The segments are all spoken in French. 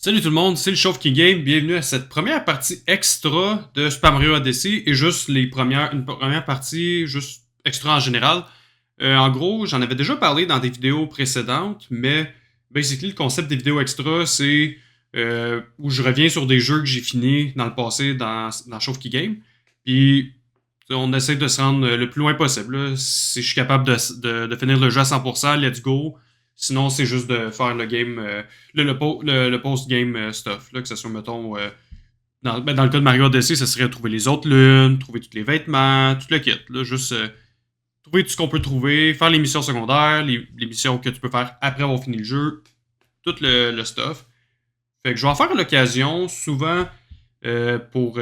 Salut tout le monde, c'est le Chauve King Game. Bienvenue à cette première partie extra de Super Mario Odyssey et juste une première partie juste extra en général. En gros, j'en avais déjà parlé dans des vidéos précédentes, mais basically le concept des vidéos extra, c'est où je reviens sur des jeux que j'ai finis dans le passé dans Chauve King Game. Puis on essaie de se rendre le plus loin possible, là. Si je suis capable de finir le jeu à 100%, let's go. Sinon, c'est juste de faire le game, le post-game stuff, là, que ce soit, mettons, dans le cas de Mario Odyssey, ça serait trouver les autres lunes, trouver tous les vêtements, tout le kit, là, juste trouver tout ce qu'on peut trouver, faire les missions secondaires, les missions que tu peux faire après avoir fini le jeu, tout le stuff. Fait que je vais en faire à l'occasion, souvent, pour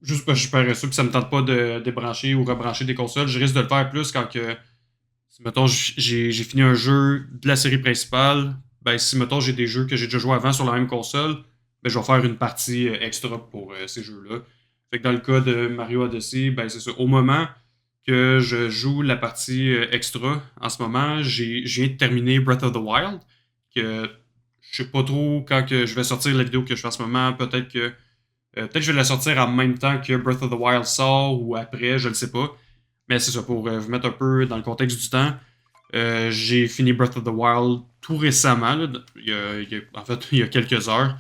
juste parce que je suis paresseux puis ça me tente pas de débrancher ou rebrancher des consoles. Je risque de le faire plus quand que si mettons j'ai fini un jeu de la série principale, ben si mettons j'ai des jeux que j'ai déjà joué avant sur la même console, ben je vais faire une partie extra pour ces jeux-là. Fait que dans le cas de Mario Odyssey, ben c'est ça. Au moment que je joue la partie extra, en ce moment, je viens de terminer Breath of the Wild, que je sais pas trop quand que je vais sortir la vidéo que je fais en ce moment. Peut-être que je vais la sortir en même temps que Breath of the Wild sort ou après, je ne sais pas. Mais c'est ça, pour vous mettre un peu dans le contexte du temps. J'ai fini Breath of the Wild tout récemment, là, en fait, il y a quelques heures.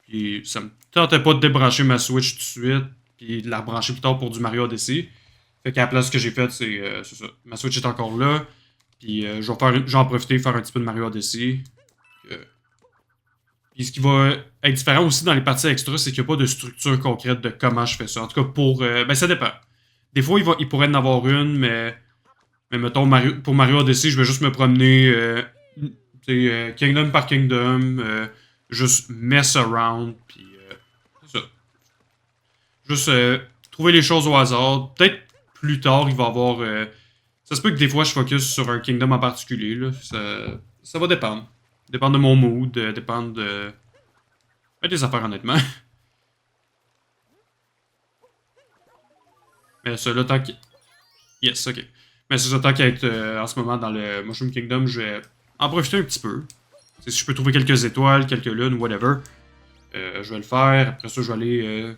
Puis ça me tentait pas de débrancher ma Switch tout de suite, puis de la rebrancher plus tard pour du Mario Odyssey. Fait qu'à la place, ce que j'ai fait, c'est ça. Ma Switch est encore là, puis je vais en profiter, faire un petit peu de Mario Odyssey. Euh, Puis ce qui va être différent aussi dans les parties extra, c'est qu'il n'y a pas de structure concrète de comment je fais ça. En tout cas, ben ça dépend. Des fois, il pourrait en avoir une, mais mettons, pour Mario Odyssey, je vais juste me promener Kingdom par Kingdom, juste mess around, puis c'est ça. Juste trouver les choses au hasard. Peut-être plus tard, il va y avoir. Ça se peut que des fois, je focus sur un Kingdom en particulier. Là. Ça va dépendre. Dépendre de mon mood, dépendre de. Des affaires, honnêtement. Mais ça, là, tant que. Yes, ok. Mais c'est ça, tant qu'à être en ce moment dans le Mushroom Kingdom, je vais en profiter un petit peu. Si je peux trouver quelques étoiles, quelques lunes, whatever, je vais le faire. Après ça, je vais aller.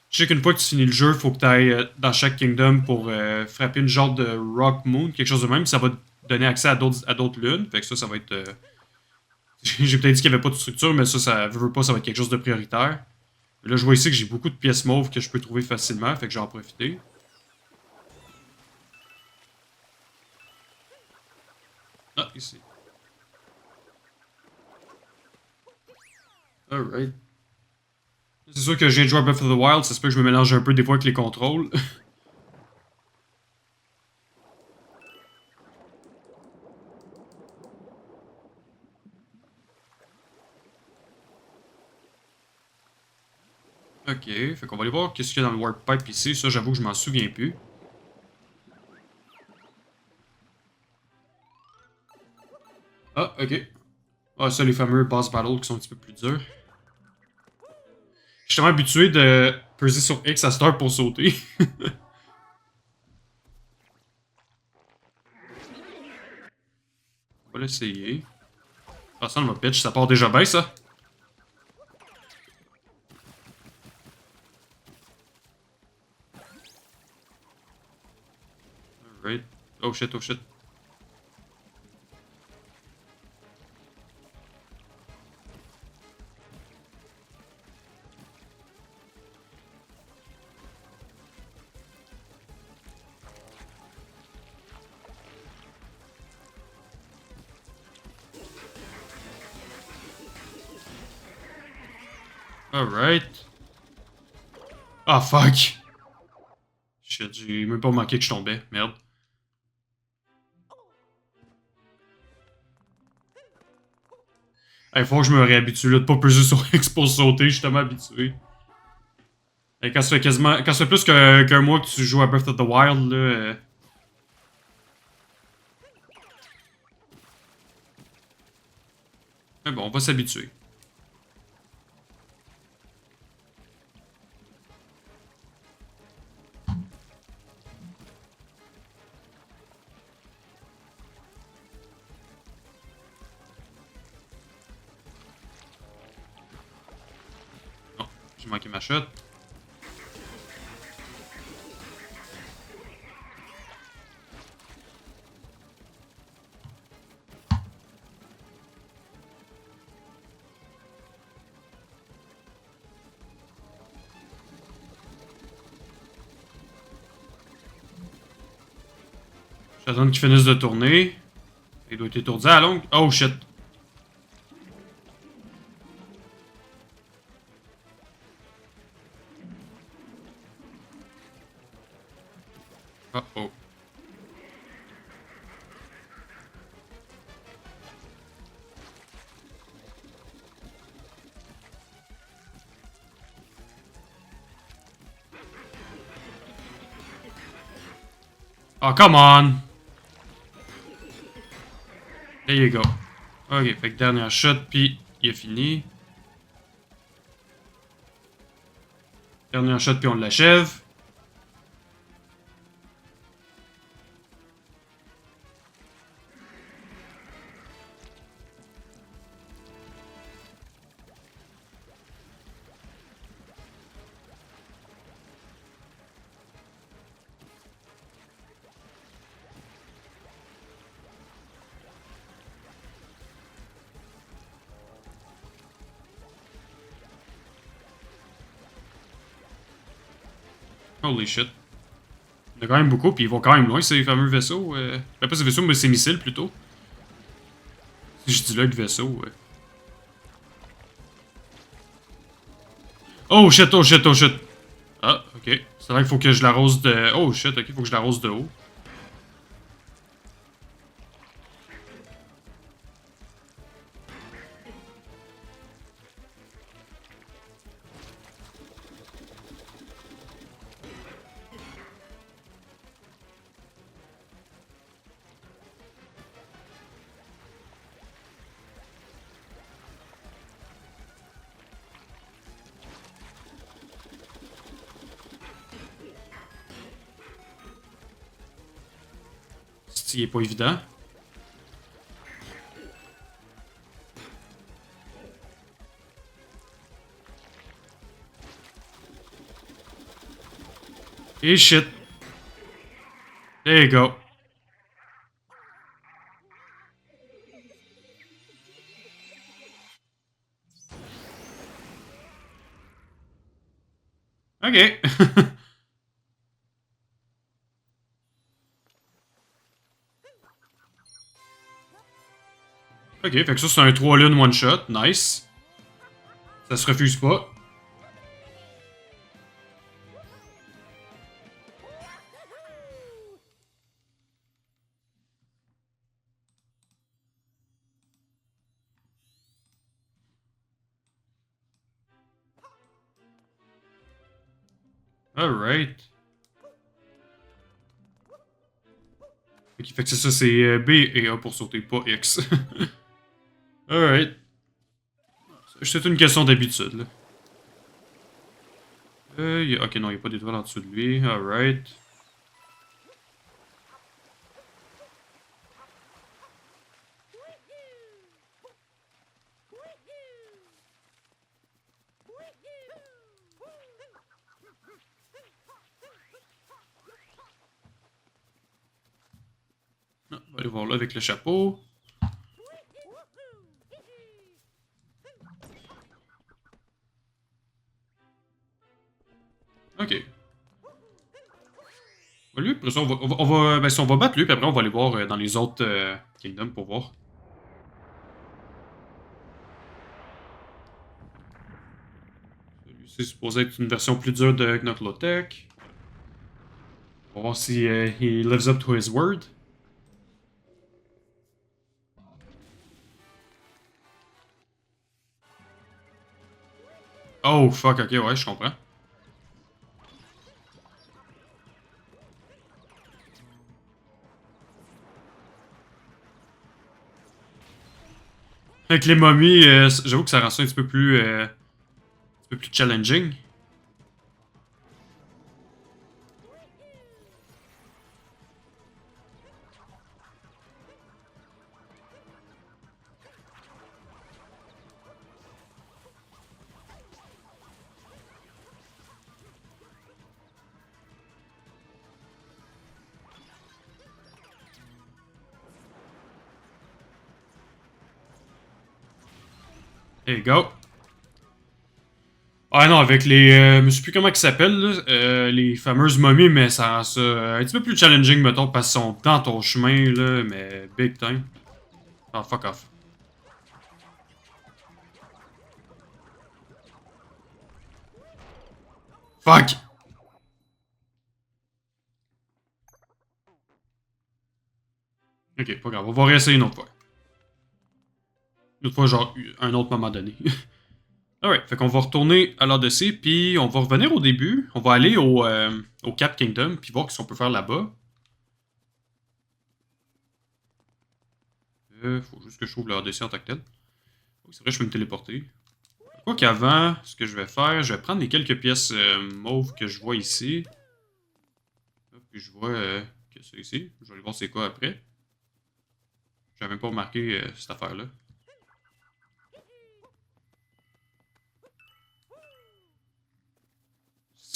Je sais qu'une fois que tu finis le jeu, il faut que tu ailles dans chaque Kingdom pour frapper une genre de Rock Moon, quelque chose de même. Ça va te donner accès à d'autres lunes. Fait que ça va être. J'ai peut-être dit qu'il n'y avait pas de structure, mais ça veut pas, ça va être quelque chose de prioritaire. Mais là, je vois ici que j'ai beaucoup de pièces mauves que je peux trouver facilement, fait que je vais en profiter. Ah, ici. Alright. C'est sûr que j'ai joué à Breath of the Wild, ça se peut que je me mélange un peu des fois avec les contrôles. Ok, fait qu'on va aller voir qu'est-ce qu'il y a dans le Warp Pipe ici. Ça, j'avoue que je m'en souviens plus. Ah, ok. Ah, ça, les fameux boss battles qui sont un petit peu plus durs. Je suis tellement habitué de peser sur X à cette heure pour sauter. On va l'essayer. Ah, ça, le pitch, ça part déjà bien, ça. Alright. Oh shit, oh shit. Alright. Ah, fuck. Shit, j'ai même pas remarqué que je tombais. Merde. Il faut que je me réhabitue là, de pas peser sur X pour sauter, je suis tellement habitué. Et quand ça fait quasiment. Quand ça fait plus qu'un mois que tu joues à Breath of the Wild, là. Mais bon, on va s'habituer. J'ai manqué ma shot. J'attends qu'il finisse de tourner. Il doit être étourdi à la longue. Oh shit. Oh oh. Oh, come on! There you go. Ok, fait que dernière shot, puis il a fini. Dernière shot, puis on l'achève. Holy shit. Il y en a quand même beaucoup, puis ils vont quand même loin, ces fameux vaisseaux. Pas ces vaisseaux, mais ces missiles plutôt. Si je dis là que vaisseau. Oh shit, oh shit, oh shit. Ah, ok. C'est vrai qu'il faut que je l'arrose de. Oh shit, ok, il faut que je l'arrose de haut. Il est pas évident. Et shit. There you go. Ok. Ok, fait que ça c'est un 3 lunes one shot. Nice. Ça se refuse pas. Alright. Ok, fait que c'est ça, c'est B et A pour sauter, pas X. Alright. C'est une question d'habitude, là. Ok, non, il n'y a pas d'étoile en dessous de lui. Alright. On va aller voir là avec le chapeau. Ok. Lui, après ça, ben, si on va battre lui, puis après on va aller voir dans les autres kingdoms pour voir. Celui-ci est supposé être une version plus dure de Knuckletech. On va voir si he lives up to his word. Oh fuck, ok, ouais, je comprends. Avec les momies, j'avoue que ça rend ça un petit peu plus challenging. There you go. Ah non, avec les... je sais plus comment ils s'appellent, là, les fameuses momies, mais ça rend ça un petit peu plus challenging, mettons, parce qu'ils sont dans ton chemin, là, mais big time. Ah, fuck off. Fuck! Ok, pas grave, on va réessayer une autre fois. Une autre fois, genre, un autre moment donné. Alright, fait qu'on va retourner à l'Odyssey, puis on va revenir au début. On va aller au Cap Kingdom, puis voir ce qu'on peut faire là-bas. Faut juste que je trouve l'Odyssey en tant que tel. Oui, c'est vrai, je peux me téléporter. Quoi qu'avant, ce que je vais faire, je vais prendre les quelques pièces mauves que je vois ici. Puis je vois que c'est ici. Je vais aller voir c'est quoi après. J'avais même pas remarqué cette affaire-là.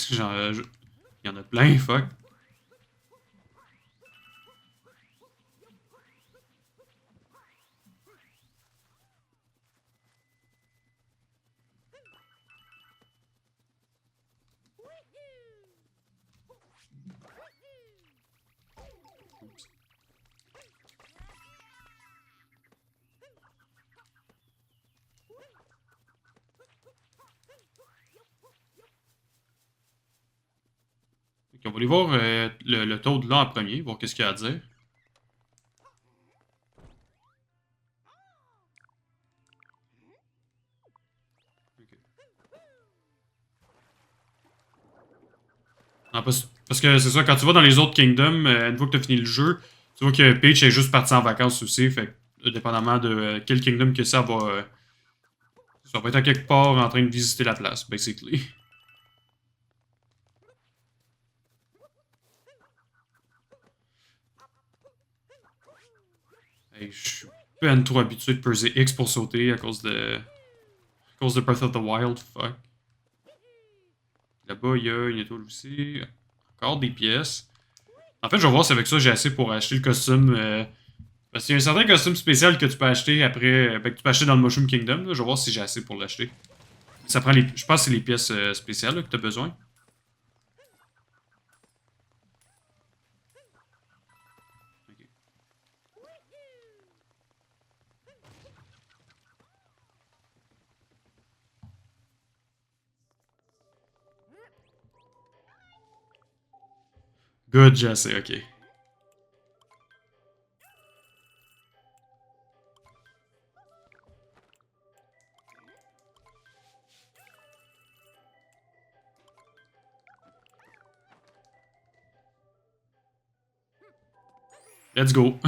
Il y en a plein, fuck. Oups. Ok, on va aller voir le taux de là en premier, voir qu'est-ce qu'il y a à dire. Ok. Non, parce que c'est ça, quand tu vas dans les autres Kingdoms, une fois que tu as fini le jeu, tu vois que Peach est juste partie en vacances aussi, fait que, dépendamment de quel Kingdom que ça va être à quelque part en train de visiter la place, basically. Hey, je suis peine trop habitué de peser X pour sauter à cause de Breath of the Wild, fuck. Là-bas, il y a une étoile aussi. Encore des pièces. En fait, je vais voir si avec ça j'ai assez pour acheter le costume. Parce qu'il y a un certain costume spécial que tu peux acheter après. Ben, que tu peux acheter dans le Mushroom Kingdom. Là. Je vais voir si j'ai assez pour l'acheter. Ça prend les. Je pense que c'est les pièces spéciales là, que tu as besoin. Ok. Good, j'ai assez, ok. Let's go.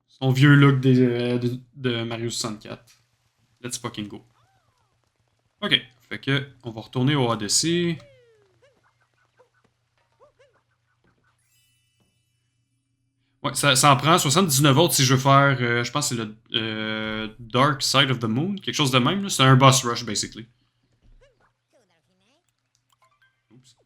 Son vieux look de Mario 64. Let's fucking go. Ok, fait que on va retourner au Odyssey. Ouais, ça en prend 79 autres si je veux faire, je pense que c'est le Dark Side of the Moon, quelque chose de même. C'est un boss rush, basically. Oups.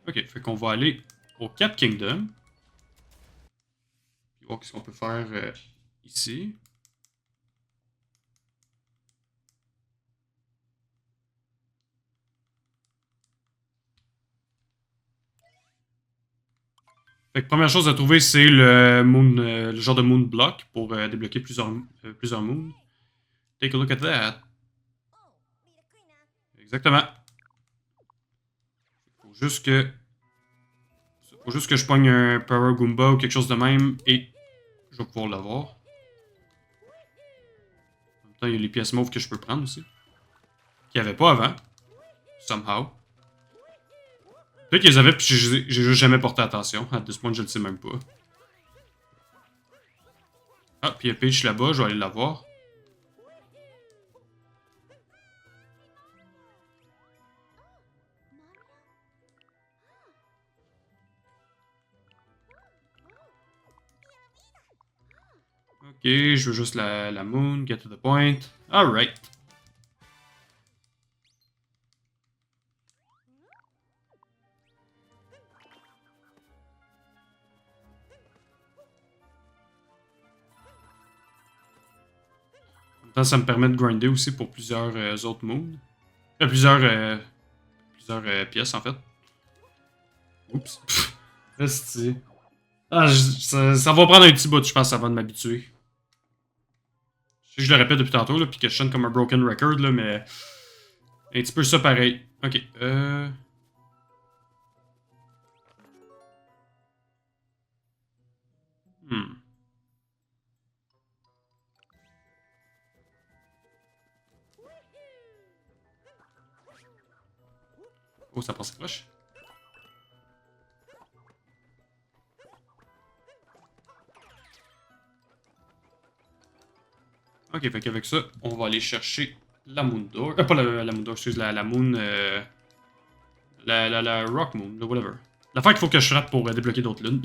Ok, fait qu'on va aller au Cap Kingdom. Puis voir ce qu'on peut faire ici. Fait que première chose à trouver, c'est le genre de Moon Block pour débloquer plusieurs moons. Take a look at that. Exactement. Faut juste que, faut juste que je pogne un Power Goomba ou quelque chose de même et je vais pouvoir l'avoir. En même temps, il y a les pièces mauves que je peux prendre aussi. Qu'il n'y avait pas avant. Somehow. Peut-être qu'ils avaient, puis j'ai juste jamais porté attention. À ce point, je ne sais même pas. Ah, puis il y a Peach là-bas, je vais aller la voir. Ok, je veux juste la moon, get to the point. Alright. temps, ça me permet de grinder aussi pour plusieurs autres moons. Plusieurs pièces, en fait. Oups. Restez. Ah, ça va prendre un petit bout, je pense, avant de m'habituer. Je sais que je le répète depuis tantôt, là, puis que je sonne comme un broken record, là, mais... Un petit peu ça pareil. Ok, Hmm. Oh, ça passe proche. Ok, fait qu'avec ça, on va aller chercher la Moon Door. Pas la Moon Door, excuse, la Moon... la Rock Moon, le whatever. L'affaire qu'il faut que je rate pour débloquer d'autres lunes.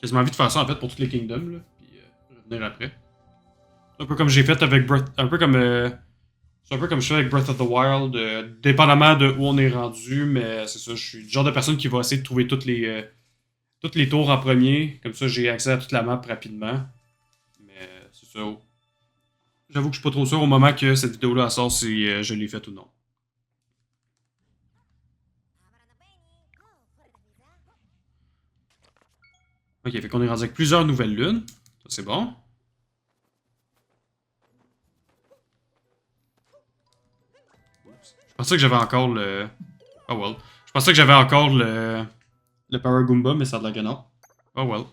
Quasiment envie de faire ça en fait pour tous les Kingdoms, là. Puis revenir après. Un peu comme j'ai fait avec Breath. Un peu comme. C'est un peu comme je fais avec Breath of the Wild, dépendamment de où on est rendu, mais c'est ça, je suis le genre de personne qui va essayer de trouver toutes les tours en premier, comme ça j'ai accès à toute la map rapidement. Mais c'est ça. J'avoue que je suis pas trop sûr au moment que cette vidéo-là sort si je l'ai faite ou non. Ok, fait qu'on est rendu avec plusieurs nouvelles lunes. Ça c'est bon. Je pensais que j'avais encore le. Oh well. Je pensais que j'avais encore le Power Goomba, mais ça a de la que non. Oh well.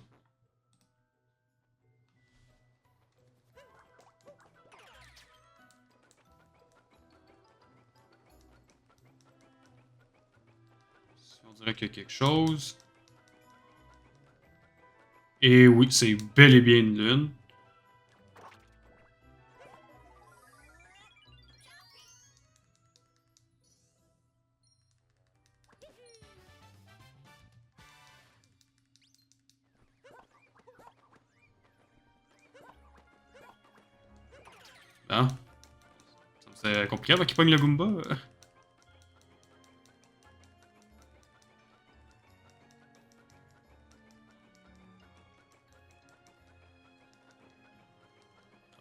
On dirait qu'il y a quelque chose. Et oui, c'est bel et bien une lune. Ah. C'est compliqué avec qu'il pogne le Goomba.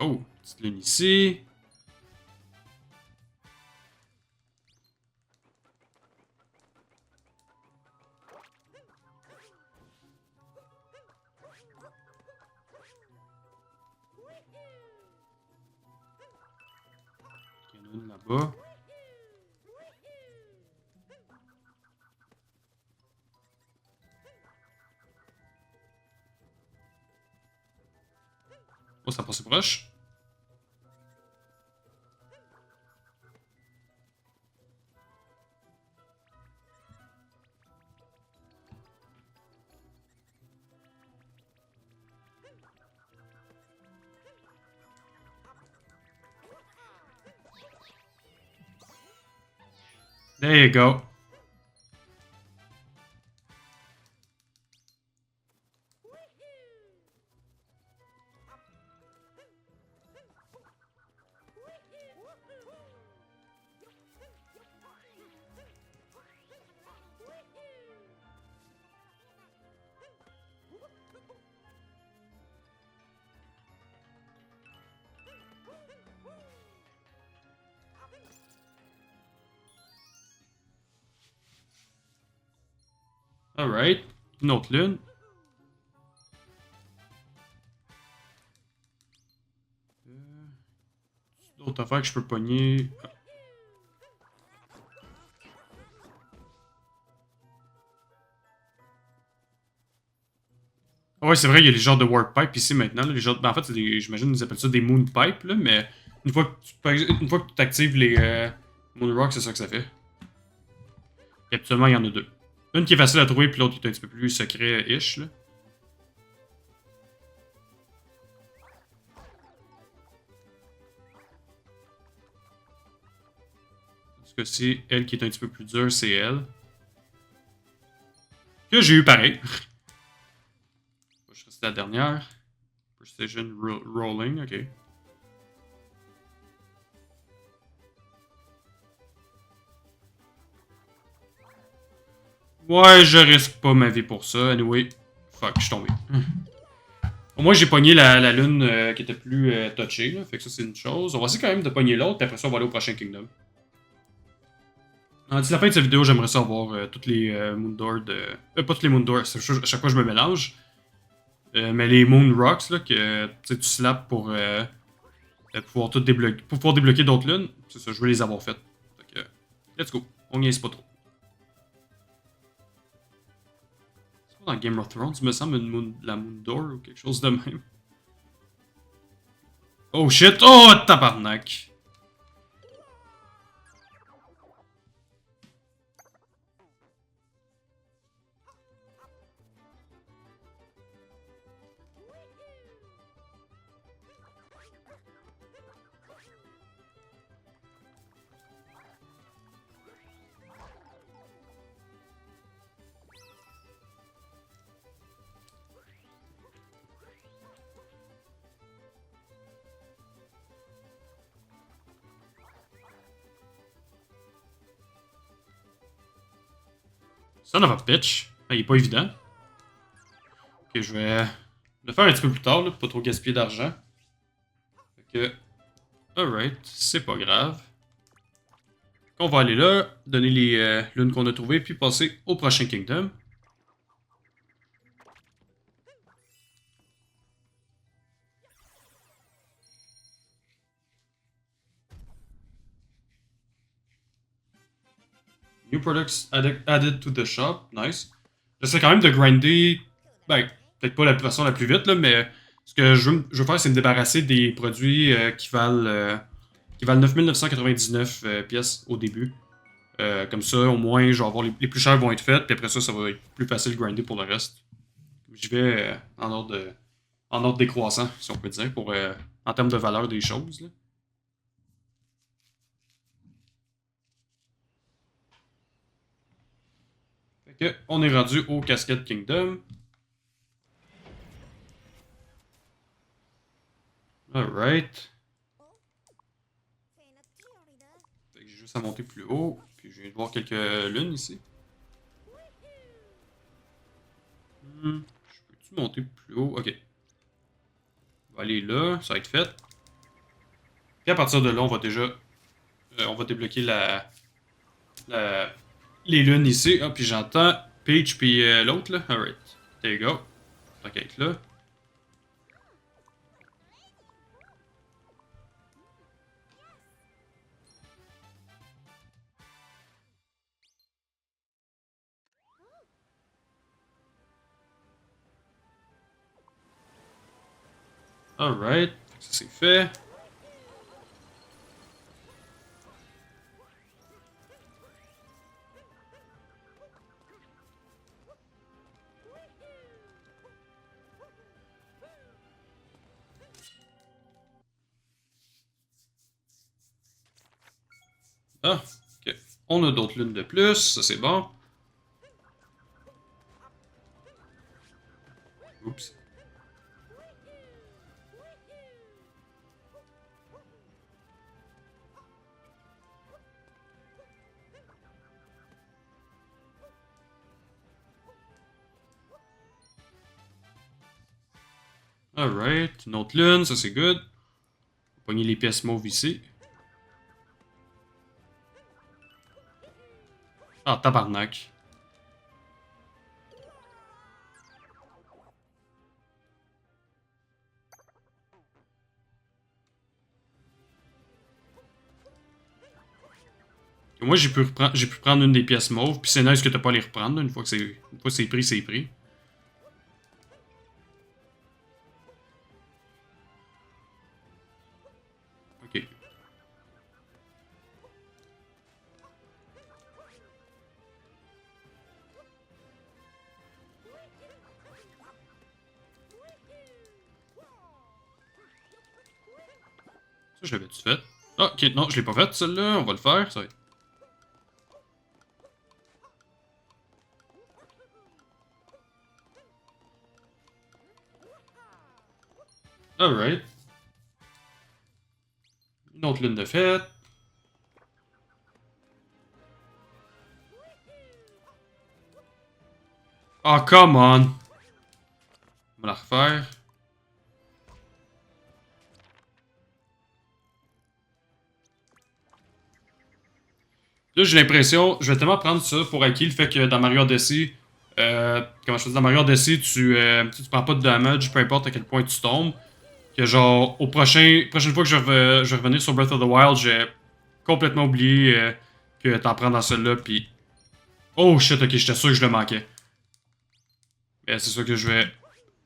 Oh, petite lune ici. Il y en a une là-bas. Oh, ça passe proche. There you go. Alright. Une autre lune. D'autres affaires que je peux pogner. Ah ouais, c'est vrai, il y a les genres de Warp Pipe ici maintenant. Là, les genres... ben, en fait, j'imagine qu'ils appellent ça des Moon Pipe, là, mais une fois que tu actives les Moon Rock, c'est ça que ça fait. Et habituellement, il y en a deux. Une qui est facile à trouver, puis l'autre qui est un petit peu plus secret-ish. Là. Parce que c'est elle qui est un petit peu plus dure, c'est elle. Que j'ai eu pareil. Je reste la dernière. Precision Rolling, ok. Ouais, je risque pas ma vie pour ça. Anyway, fuck, je suis tombé. Au moins, j'ai pogné la lune qui était plus touchée, là. Fait que ça, c'est une chose. On va essayer quand même de pogner l'autre, puis après ça, on va aller au prochain Kingdom. D'ici la fin de cette vidéo, j'aimerais savoir toutes les Moondoors de... pas toutes les Moondoors, à chaque fois je me mélange. Mais les Moon Rocks, là, que tu slaps pour pouvoir tout débloquer, pour pouvoir débloquer d'autres lunes. C'est ça, je veux les avoir faites. Fait que, let's go. On niaise pas trop. C'est pas dans Game of Thrones, il me semble, la Moondor ou quelque chose de même. Oh shit! Oh, tabarnak! Son of a bitch. Il est pas évident. Ok, je vais le faire un petit peu plus tard, là, pour pas trop gaspiller d'argent. Fait que... Alright, c'est pas grave. On va aller là, donner les lunes qu'on a trouvées, puis passer au prochain Kingdom. New products added to the shop. Nice. J'essaie quand même de grinder. Ben, peut-être pas la façon la plus vite, là, mais ce que je veux faire, c'est me débarrasser des produits qui valent 9999 pièces au début. Comme ça, au moins, je vais avoir les plus chers vont être faits, puis après ça, ça va être plus facile de grinder pour le reste. Je vais en ordre décroissant, si on peut dire, pour, en termes de valeur des choses. Là. Fait que, on est rendu au Cascade Kingdom. Alright. Fait que j'ai juste à monter plus haut. Puis je viens de voir quelques lunes ici. Je peux-tu monter plus haut? Ok. On va aller là, ça va être fait. Puis à partir de là, on va déjà... on va débloquer les lunes ici. Ah, puis j'entends Peach puis l'autre là. Alright. There you go. Tant qu'à être là. Alright. Ça c'est fait. Ah, ok. On a d'autres lunes de plus, ça c'est bon. Oups. Alright, une autre lune, ça c'est good. On va pogner les pièces mauves ici. Ah, tabarnak. Moi, j'ai pu prendre une des pièces mauves, puis c'est nice que t'as pas à les reprendre, là, une fois que c'est pris, c'est pris. Ok. Ça, je l'avais-tu fait? Ah, ok, non, je l'ai pas fait, celle-là, on va le faire, ça va être... Alright. Une autre lune de fête. Oh, come on! On va la refaire. Là, j'ai l'impression, je vais tellement prendre ça pour acquis le fait que dans Mario Odyssey, comment je dis, dans Mario Odyssey, tu prends pas de damage, peu importe à quel point tu tombes. Que genre, prochaine fois que je vais revenir sur Breath of the Wild, j'ai complètement oublié que t'en prends dans celui-là, pis. Oh shit, ok, j'étais sûr que je le manquais. Mais c'est sûr que je vais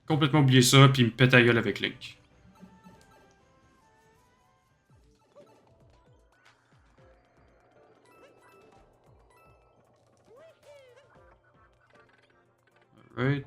complètement oublier ça, puis me péter la gueule avec Link. Alright.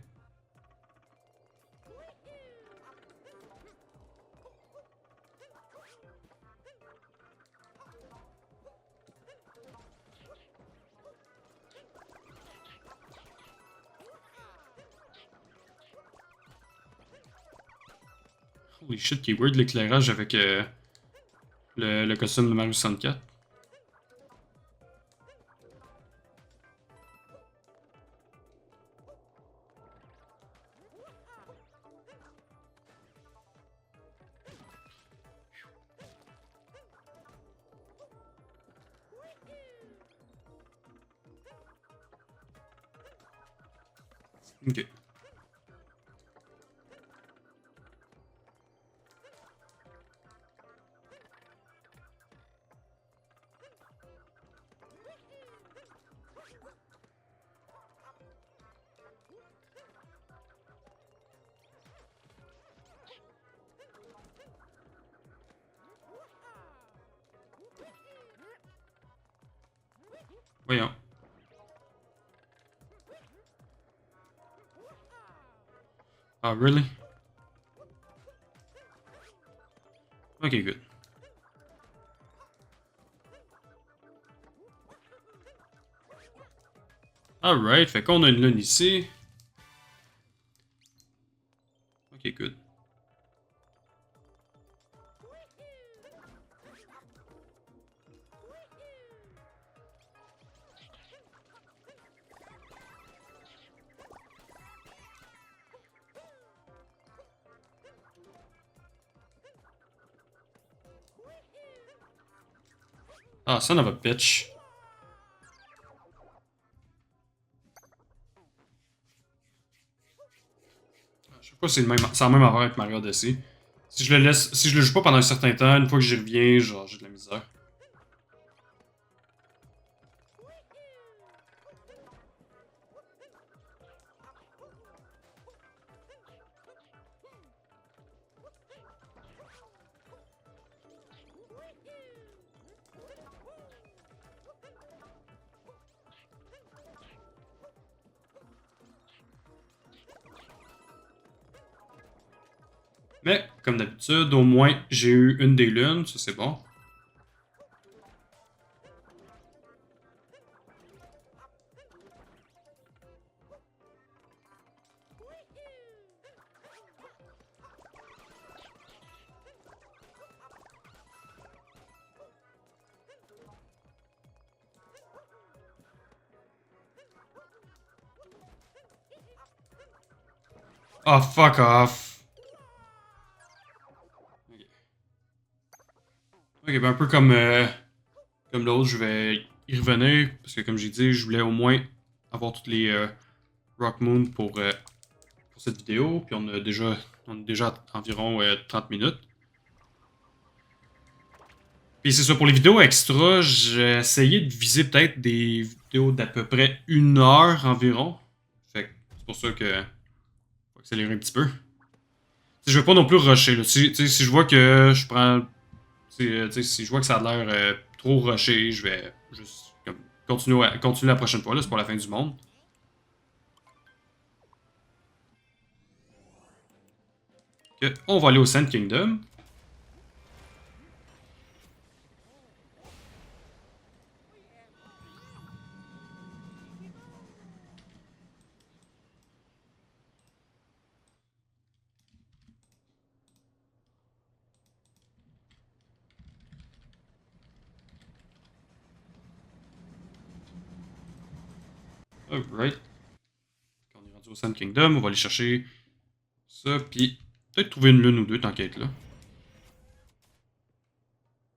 Holy shit, qui est weird l'éclairage avec le costume de Mario 64. Ok. Voyons. Ah, really? Ok, good. Alright, fait qu'on a une lune ici. Ok, good. Ah, son of a bitch. Je sais pas si c'est la même affaire avec Mario Odyssey. Si je le joue pas pendant un certain temps, une fois que j'y reviens, genre, j'ai de la misère. Mais, comme d'habitude, au moins, j'ai eu une des lunes, ça c'est bon. Oh, fuck off. Ok, ok, ben un peu comme l'autre, je vais y revenir, parce que comme j'ai dit, je voulais au moins avoir toutes les Rock Moon pour cette vidéo, puis on a déjà environ 30 minutes. Puis c'est ça, pour les vidéos extra, j'ai essayé de viser peut-être des vidéos d'à peu près 1 heure environ. Fait que c'est pour ça que faut accélérer un petit peu. T'sais, je veux pas non plus rusher. Là. Si je vois que je prends. Si je vois que ça a l'air trop rushé, je vais juste comme, continuer la prochaine fois. Là, c'est pour la fin du monde. Ok, on va aller au Sand Kingdom. Alright. On est rendu au Sand Kingdom, on va aller chercher ça, puis peut-être trouver une lune ou deux, t'inquiète là.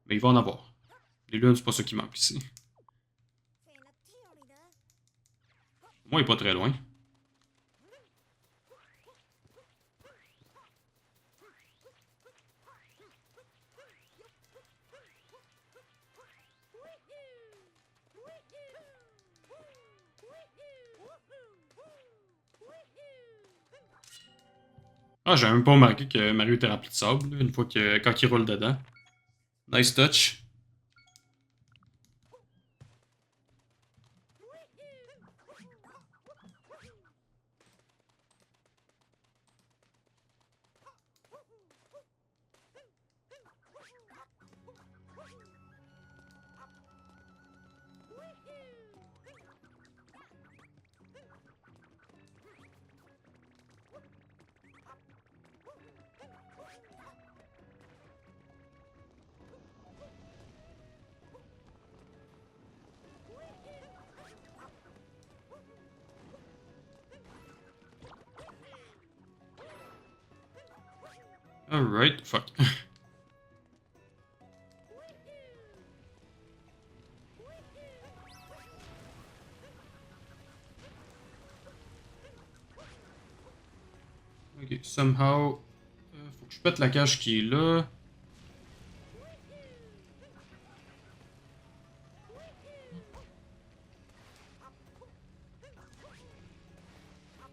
Mais il va en avoir. Les lunes, c'est pas ça qui manque ici. Moi, il est pas très loin. Ah, j'avais même pas remarqué que Mario était rempli de sable, là, une fois que quand il roule dedans. Nice touch. Alright, fuck. Ok, somehow. Faut que je pète la cage qui est là.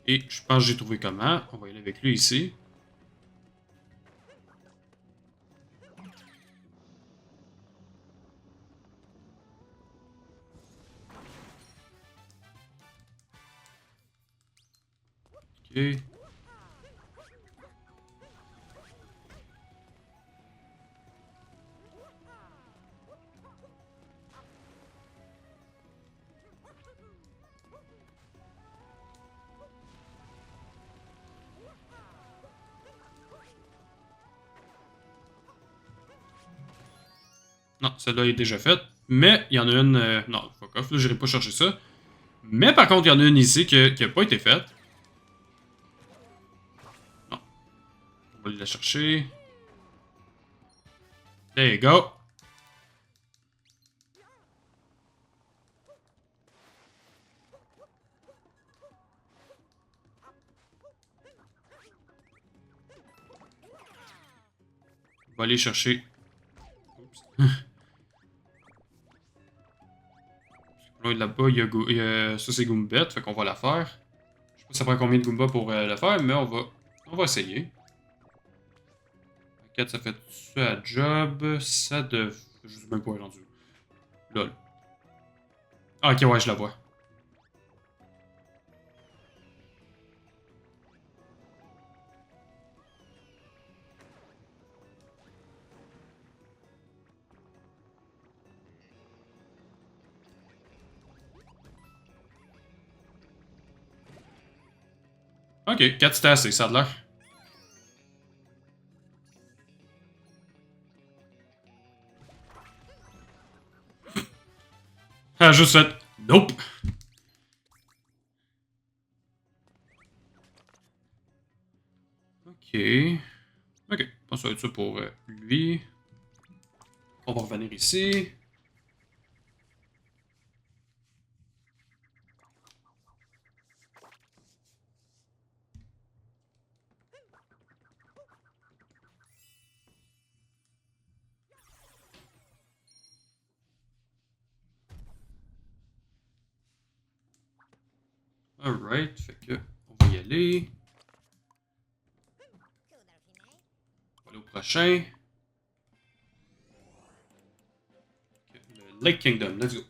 Et je pense que j'ai trouvé comment. On va y aller avec lui ici. Ok. Non, celle-là est déjà faite. Mais il y en a une. Non, fuck off, là, j'irai pas chercher ça. Mais par contre, il y en a une ici qui a pas été faite. Non. On va aller la chercher. There you go. On va aller chercher. Oups. Loin de là-bas, ça c'est Goombet, fait qu'on va la faire. Je sais pas ça prend combien de Goombas pour le faire, mais on va essayer. 4, ça fait ça à job. Ça de. Je sais même pas où elle est rendu. Lol. Ah, ok, ouais, je la vois. Ok, 4 c'était assez, ça a l'air. Ah, juste fait. Nope. Ok. Ok, je pense que ça va être ça pour lui. On va revenir ici. Alright, fait que on va y aller. On va aller au prochain. Ok, le Lake Kingdom, let's go.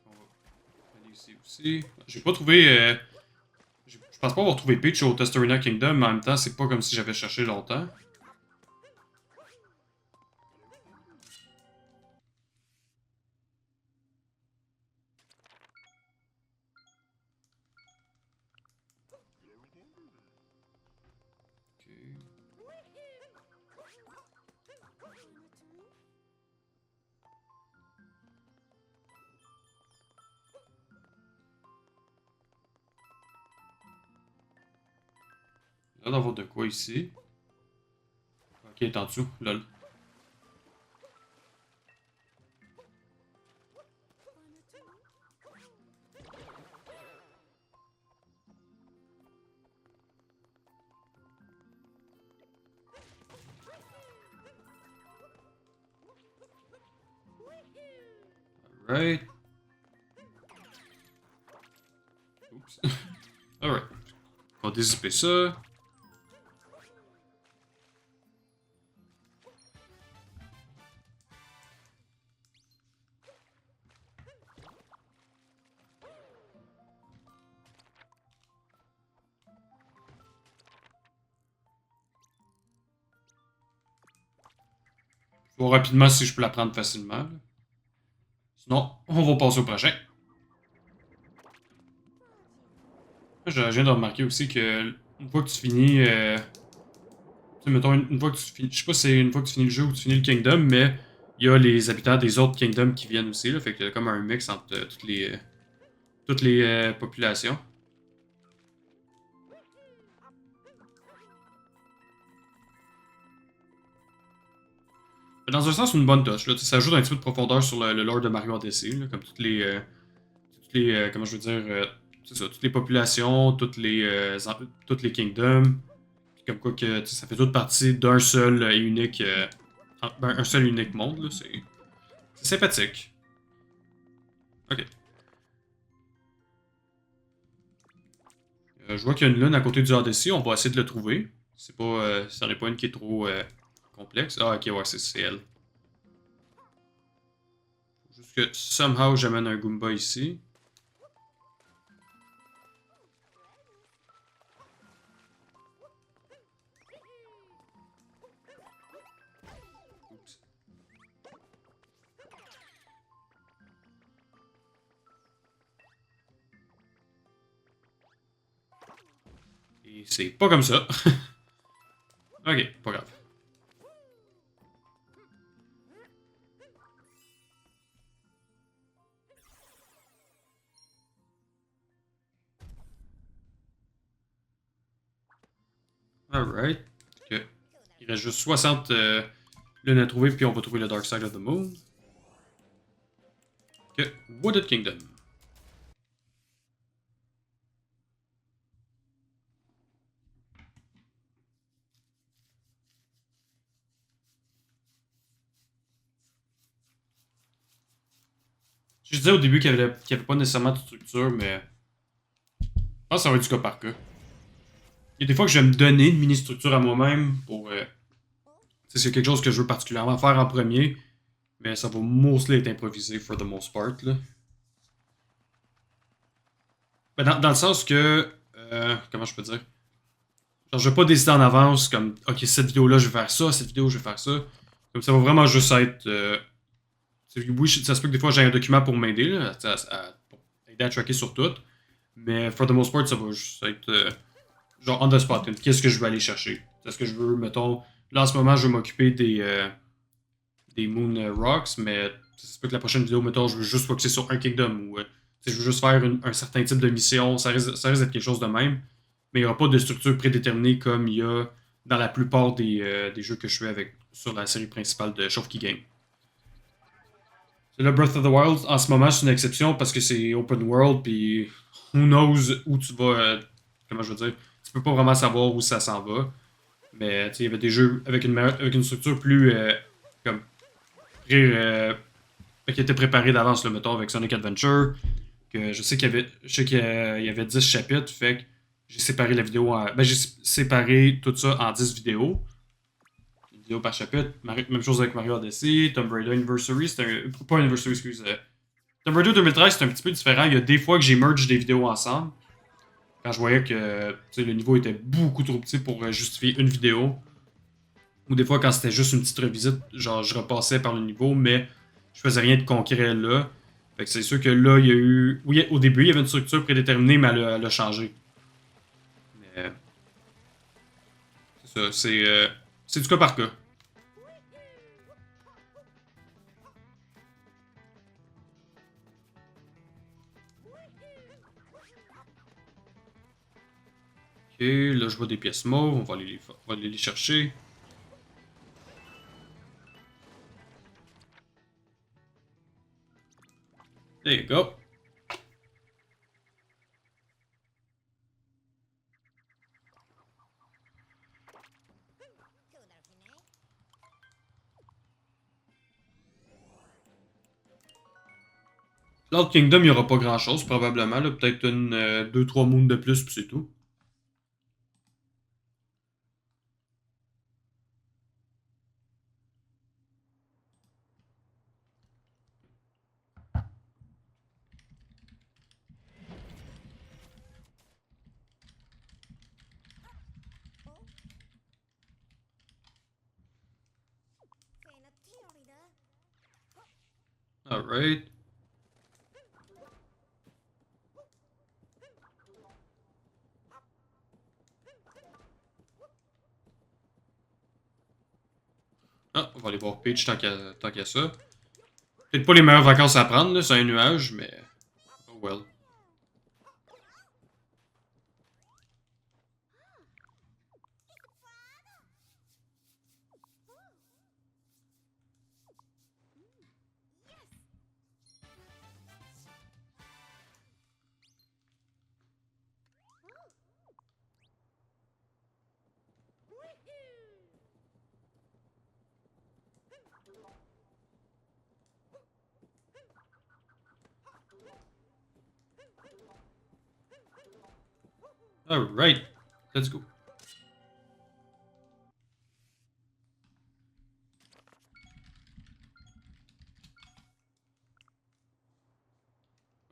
On va aller ici aussi. J'ai pas trouvé pense pas avoir trouvé Peach au Testarina Kingdom, mais en même temps, c'est pas comme si j'avais cherché longtemps. Là, d'avoir de quoi ici. Ok, il est en dessous, lol. Alright. Oups. Alright. On va dézipper ça. Je vais voir rapidement si je peux la prendre facilement. Là. Sinon, on va passer au prochain. Je viens de remarquer aussi que une fois que tu finis. Tu sais, mettons, une fois que tu finis. Je sais pas si c'est une fois que tu finis le jeu ou que tu finis le Kingdom, mais il y a les habitants des autres Kingdoms qui viennent aussi. Là, fait qu'il y a comme un mix entre toutes les populations. Dans un sens, c'est une bonne touche. Là. Ça ajoute un petit peu de profondeur sur le lore de Mario Odyssey, là, comme toutes les comment je veux dire, c'est ça, toutes les populations, toutes les kingdoms, puis comme quoi que ça fait toute partie d'un seul et unique, un seul et unique monde. Là, c'est sympathique. Ok. Je vois qu'il y a une lune à côté du Odyssey, on va essayer de le trouver. C'est pas, c'en est pas une qui est trop complexe. Ah ok, ouais, c'est elle. Juste que somehow j'amène un Goomba ici. Et c'est pas comme ça. Ok, pas grave. Alright. Ok. Il reste juste 60 lunes à trouver, puis on va trouver le Dark Side of the Moon. Ok, Wooded Kingdom. Je disais au début qu'il y avait pas nécessairement de structure, mais je pense que ça va être du cas par cas. Il y a des fois que je vais me donner une mini-structure à moi-même pour. C'est quelque chose que je veux particulièrement faire en premier, mais ça va mostly être improvisé for the most part. Là. Ben, dans le sens que. Comment je peux dire? Genre, je vais pas décider en avance comme, ok, cette vidéo-là, je vais faire ça, cette vidéo, je vais faire ça. Comme ça va vraiment juste être. Oui, ça se peut que des fois j'ai un document pour m'aider, là, pour aider à tracker sur tout. Mais for the most part, ça va juste être genre on the spot. Qu'est-ce que je veux aller chercher? Est-ce que je veux, mettons, là en ce moment, je veux m'occuper des Moon Rocks, mais ça se peut que la prochaine vidéo, mettons, je veux juste focuser sur un Kingdom ou je veux juste faire un certain type de mission. Ça risque d'être quelque chose de même. Mais il n'y aura pas de structure prédéterminée comme il y a dans la plupart des jeux que je fais sur la série principale de Shofki Game. C'est le Breath of the Wild, en ce moment, c'est une exception parce que c'est open world, puis who knows où tu vas. Comment je veux dire? Tu peux pas vraiment savoir où ça s'en va. Mais il y avait des jeux avec une structure plus. Comme. Qui était préparée d'avance, le mettons, avec Sonic Adventure. Que je sais qu'il y avait 10 chapitres, fait que j'ai séparé la vidéo en. Ben, j'ai séparé tout ça en 10 vidéos. Une vidéo par chapitre. Même chose avec Mario Odyssey, Tomb Raider Anniversary, c'était un. Pas Anniversary, excuse. Tomb Raider 2013, c'est un petit peu différent. Il y a des fois que j'ai merge des vidéos ensemble. Quand je voyais que tu sais, le niveau était beaucoup trop petit pour justifier une vidéo. Ou des fois, quand c'était juste une petite revisite, genre je repassais par le niveau, mais je faisais rien de concret là. Fait que c'est sûr que là, il y a eu. Oui, au début, il y avait une structure prédéterminée, mais elle a changé. Mais c'est ça, c'est du cas par cas. Ok, là, je vois des pièces mauves, on va aller les chercher. There you go. L'autre Kingdom, il n'y aura pas grand chose, probablement. Peut-être une 2-3 moons de plus, puis c'est tout. Alright. Ah, on va aller voir Peach tant qu'à ça. Peut-être pas les meilleures vacances à prendre, là, c'est un nuage, mais. Oh well. Alright. Let's go.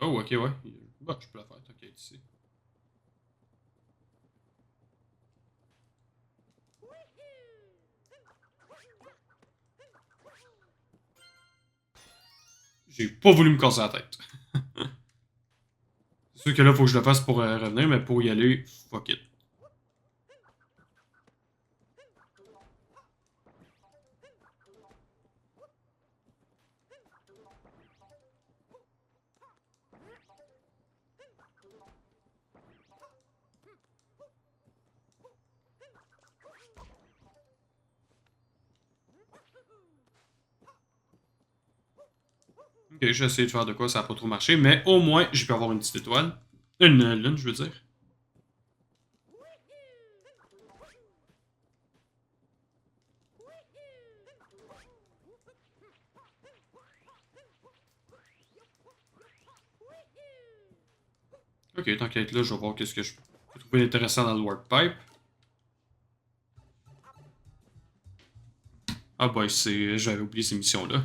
Oh, ok, ouais. Bah, je peux la faire, t'inquiète ici. J'ai pas voulu me casser la tête. C'est sûr que là, faut que je le fasse pour revenir, mais pour y aller, fuck it. Ok, j'ai essayé de faire de quoi, ça a pas trop marché, mais au moins, j'ai pu avoir une petite étoile. Une lune, je veux dire. Ok, tant qu'à être là, je vais voir qu'est-ce que je peux trouver d'intéressant dans le Warp Pipe. Ah bah, j'avais oublié ces missions-là.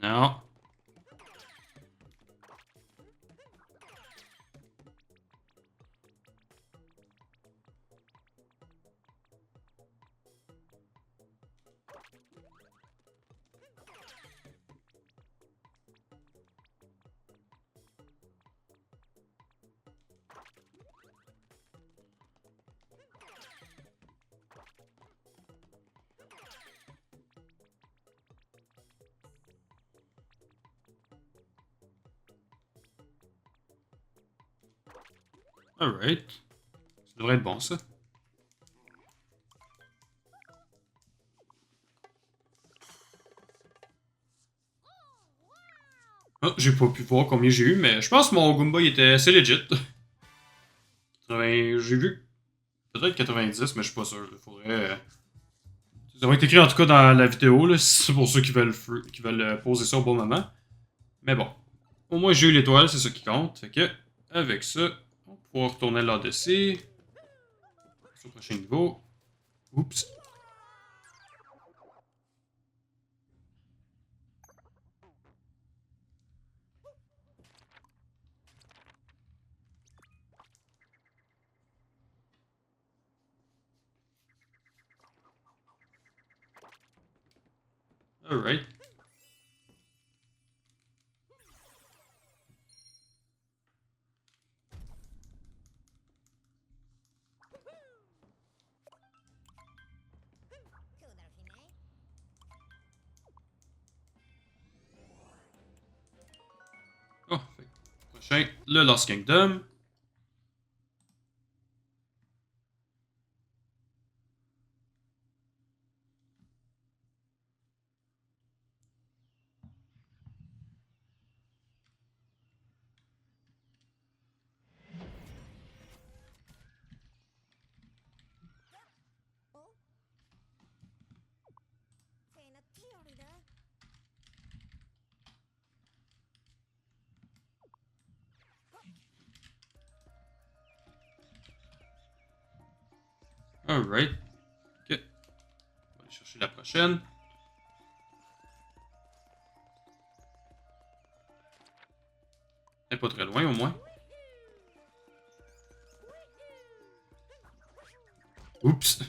Non. Alright. Ça devrait être bon, ça. Ah, j'ai pas pu voir combien j'ai eu, mais je pense que mon Goomba il était assez legit. J'ai vu peut-être 90, mais je suis pas sûr. Il faudrait. Ça va être écrit en tout cas dans la vidéo, là, si c'est pour ceux qui veulent poser ça au bon moment. Mais bon. Au moins j'ai eu l'étoile, c'est ça qui compte. Fait que, avec ça, on va pouvoir retourner là-dessus. Au prochain niveau. Oups. Alright. Oh, fait que prochain, le Lost Kingdom. Alright. Ok. On va aller chercher la prochaine. Elle est pas très loin au moins. Oups.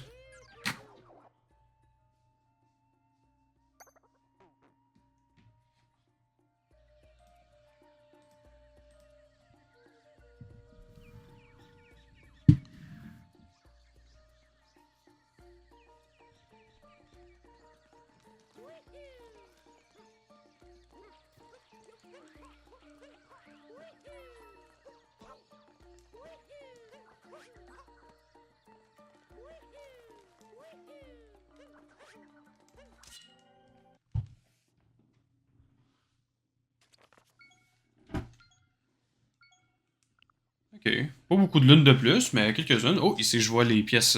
Ok. Pas beaucoup de lunes de plus, mais quelques-unes. Oh, ici je vois les pièces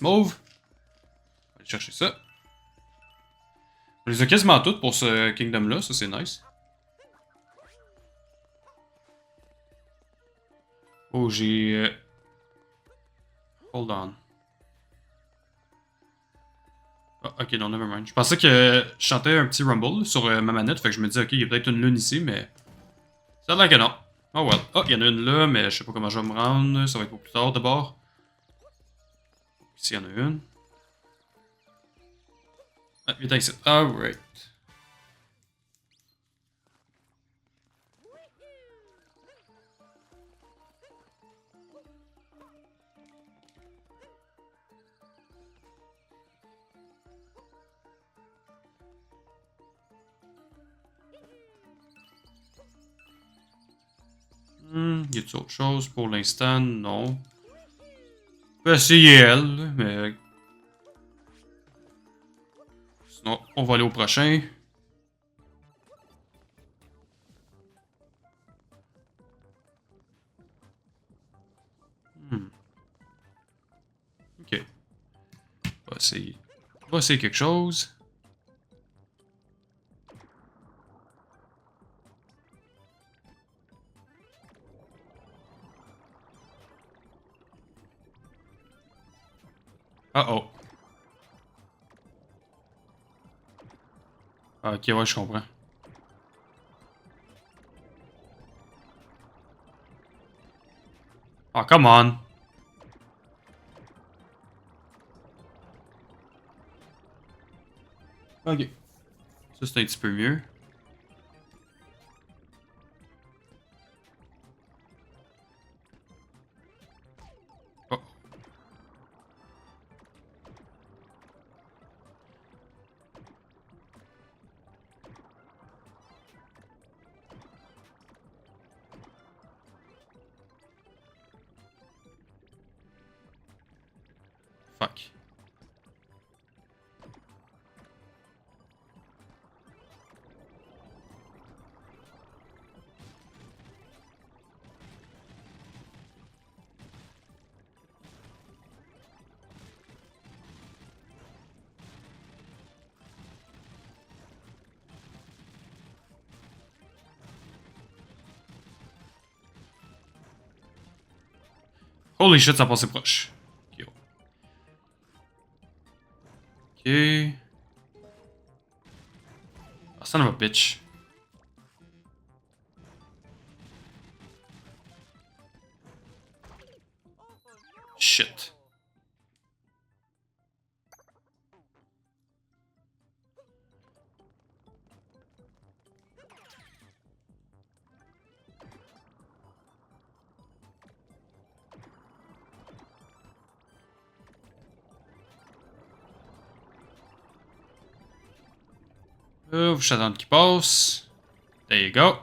mauves. On va aller chercher ça. On les a quasiment toutes pour ce Kingdom-là, ça c'est nice. Oh, j'ai... Hold on. Ah, ok, non, nevermind. Je pensais que je chantais un petit rumble sur ma manette, fait que je me disais, ok, il y a peut-être une lune ici, mais... Ça a l'air que non. Oh well. Oh, il y en a une là, mais je sais pas comment je vais me rendre. Ça va être pour plus tard d'abord. Ici, il y en a une. Ah, viens ici. Alright. Y a-t-il autre chose pour l'instant? Non. On peut essayer elle, mais. Sinon, on va aller au prochain. Hmm. Ok. On va essayer. On va essayer quelque chose. Ah oh. Ah, ok, ouais, je comprends. Ah, come on. Ok. Ça, c'est un petit peu mieux. Oh. Fuck. Holy shit, ça passait proche. Ok. Ok. Ah, son of a bitch. Shit. Faut j'attendre qu'il passe. There you go.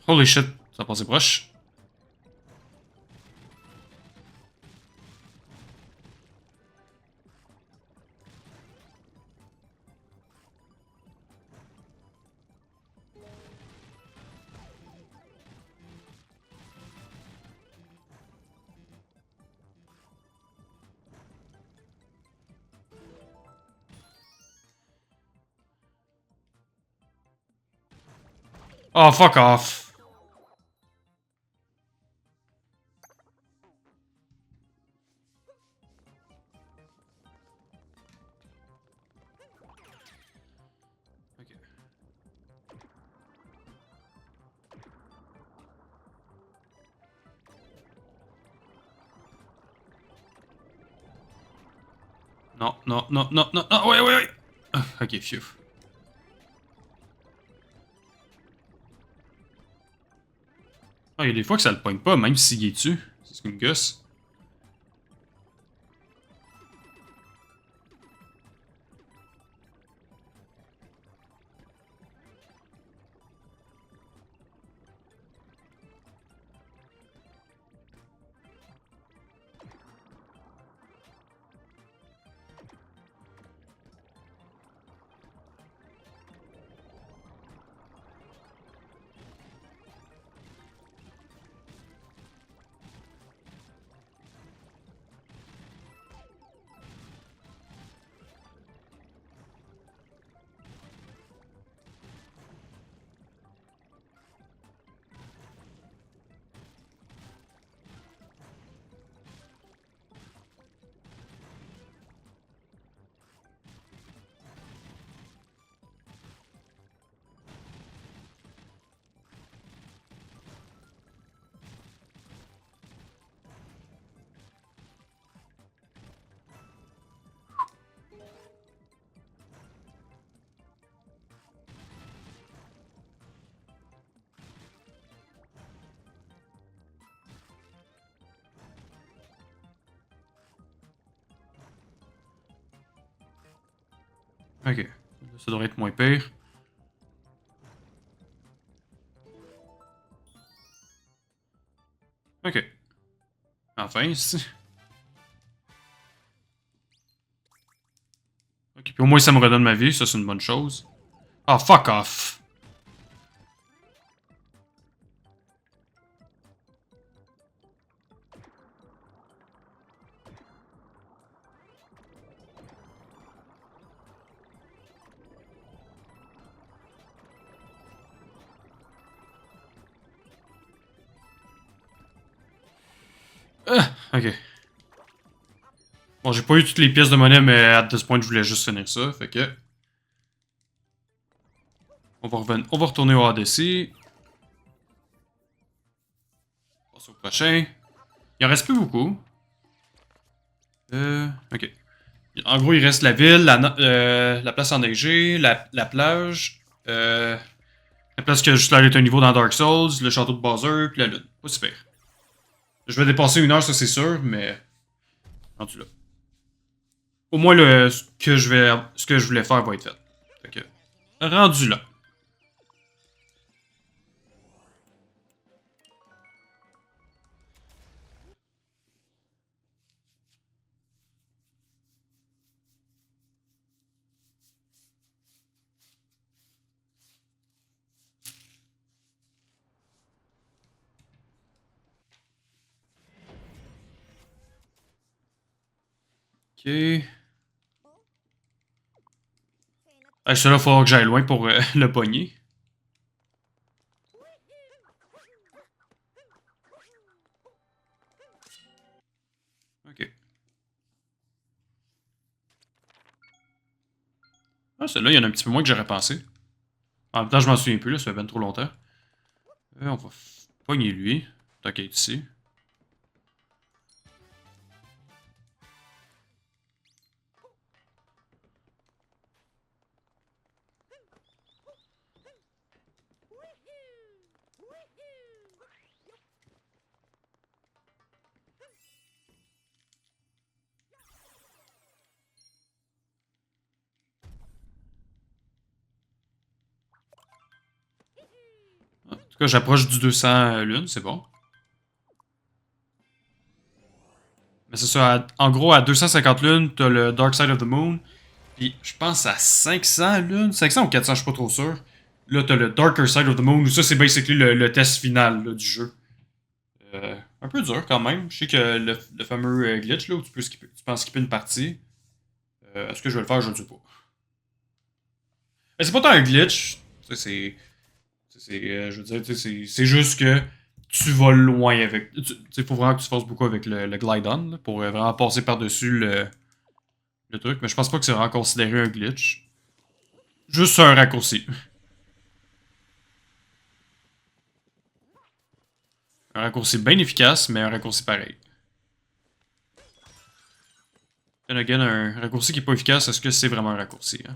Holy shit, ça passait proche. Oh, fuck off. Ok. Non, non, non, non, non, non, ouais, ouais, ouais. Ah, ok, phew. Ah, il y a des fois que ça le pogne pas, même s'il est dessus. C'est ce qui me gosse. Ok. Ça devrait être moins pire. Ok. Enfin, ici. Ok, puis au moins ça me redonne ma vie, ça c'est une bonne chose. Ah, fuck off. Ah, ok. Bon, j'ai pas eu toutes les pièces de monnaie, mais à ce point, je voulais juste finir ça, fait que... On va retourner au ADC. On passe au prochain. Il en reste plus beaucoup. Ok. En gros, il reste la ville, la place enneigée, la plage, la place qui a juste l'air d'être un niveau dans Dark Souls, le château de Bowser, puis la lune. Pas super. Je vais dépasser 1 heure, ça c'est sûr, mais. Rendu là. Au moins, ce que je voulais faire va être fait. Fait que, rendu là. Ok. Ah, ça là, il va falloir que j'aille loin pour le pogner. Ok. Ah, celle-là, il y en a un petit peu moins que j'aurais pensé. En même temps, je m'en souviens plus, là, ça fait bien trop longtemps. On va pogner lui. Tant qu'il est ici. En tout cas, j'approche du 200 lunes, c'est bon. Mais c'est ça, en gros, à 250 lunes, t'as le Dark Side of the Moon. Puis je pense à 500 lunes, 500 ou 400, je suis pas trop sûr. Là, t'as le Darker Side of the Moon, où ça, c'est basically le test final là, du jeu. Un peu dur quand même. Je sais que le fameux glitch, là, où tu peux skipper une partie. Est-ce que je vais le faire? Je ne sais pas. Mais c'est pas tant un glitch. Je veux dire, c'est juste que tu vas loin avec. Il faut vraiment que tu fasses beaucoup avec le glide-on pour vraiment passer par-dessus le truc. Mais je pense pas que c'est vraiment considéré un glitch. Juste un raccourci. Un raccourci bien efficace, mais un raccourci pareil. Then again, un raccourci qui est pas efficace, est-ce que c'est vraiment un raccourci? Hein?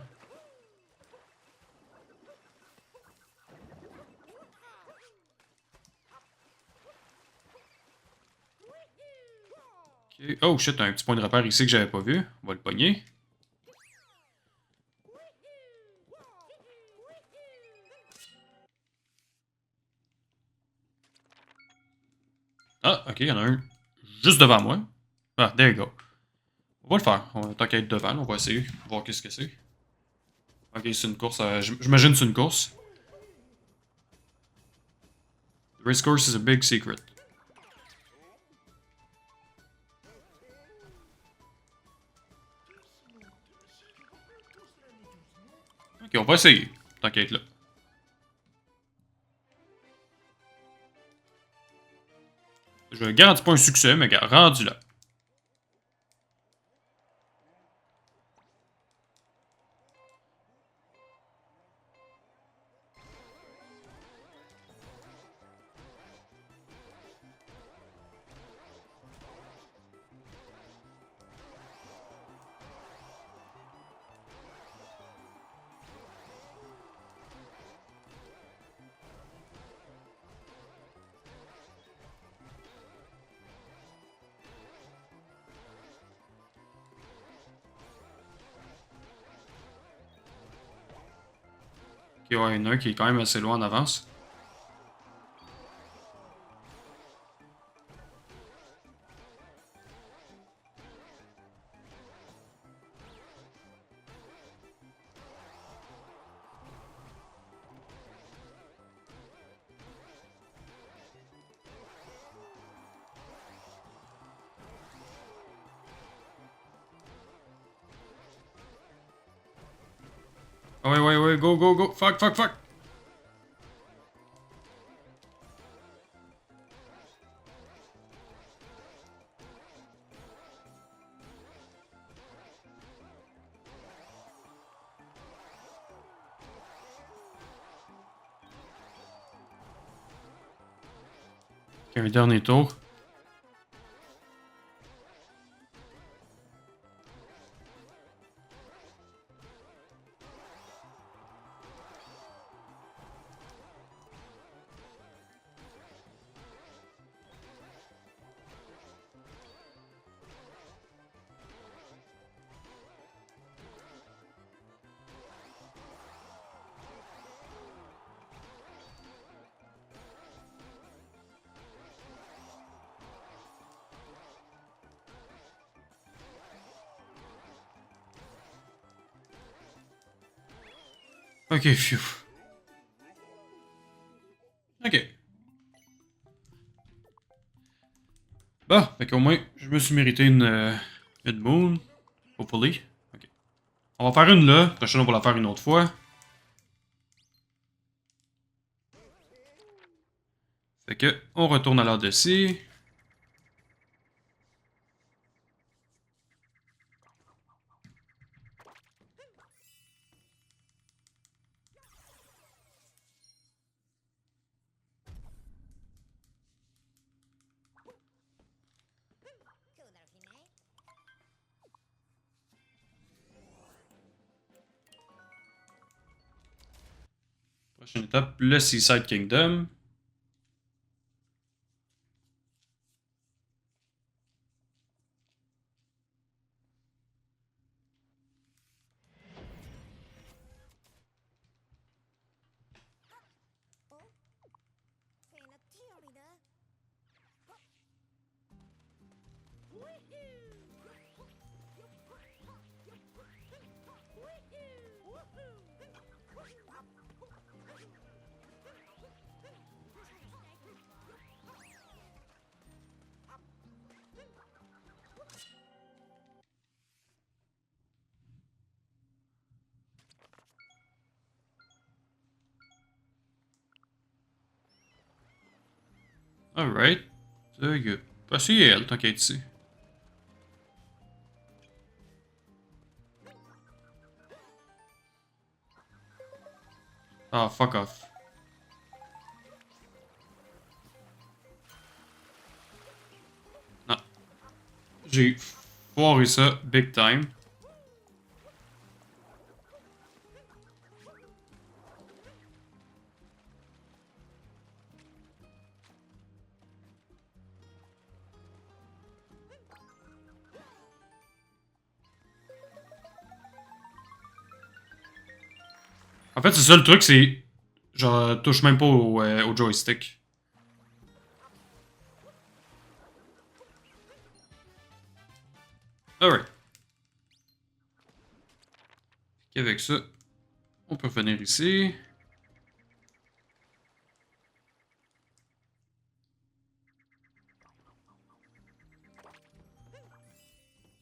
Ok. Oh shit, un petit point de repère ici que j'avais pas vu. On va le pogner. Ah, ok, il y en a un juste devant moi. Ah, there you go. On va le faire. Tant qu'à être devant, on va essayer. Voir qu'est-ce que c'est. Ok, c'est une course. J'imagine que c'est une course. The race course is a big secret. Ok, on va essayer. Tant qu'à être là. Je garantis pas un succès, mais gars, rendu là. Ok, ouais, il y en a un qui est quand même assez loin en avance. Ouais, ouais, ouais, go, go, go. Fuck, fuck, fuck. Ok, un dernier tour. Ok, phew. Ok. Bon, fait qu'au moins, je me suis mérité une moon. Hopefully. Ok. On va faire une là. Prochaine, on va la faire une autre fois. Fait que, on retourne à l'Odyssey. Prochaine étape, le Seaside Kingdom. Alright. Ça, y a pas si elle, tant qu'elle est ici. Ah, fuck off. Non. J'ai foiré ça big time. En fait, c'est ça le truc, c'est. Genre, touche même pas au joystick. Alright. Avec ça, on peut venir ici.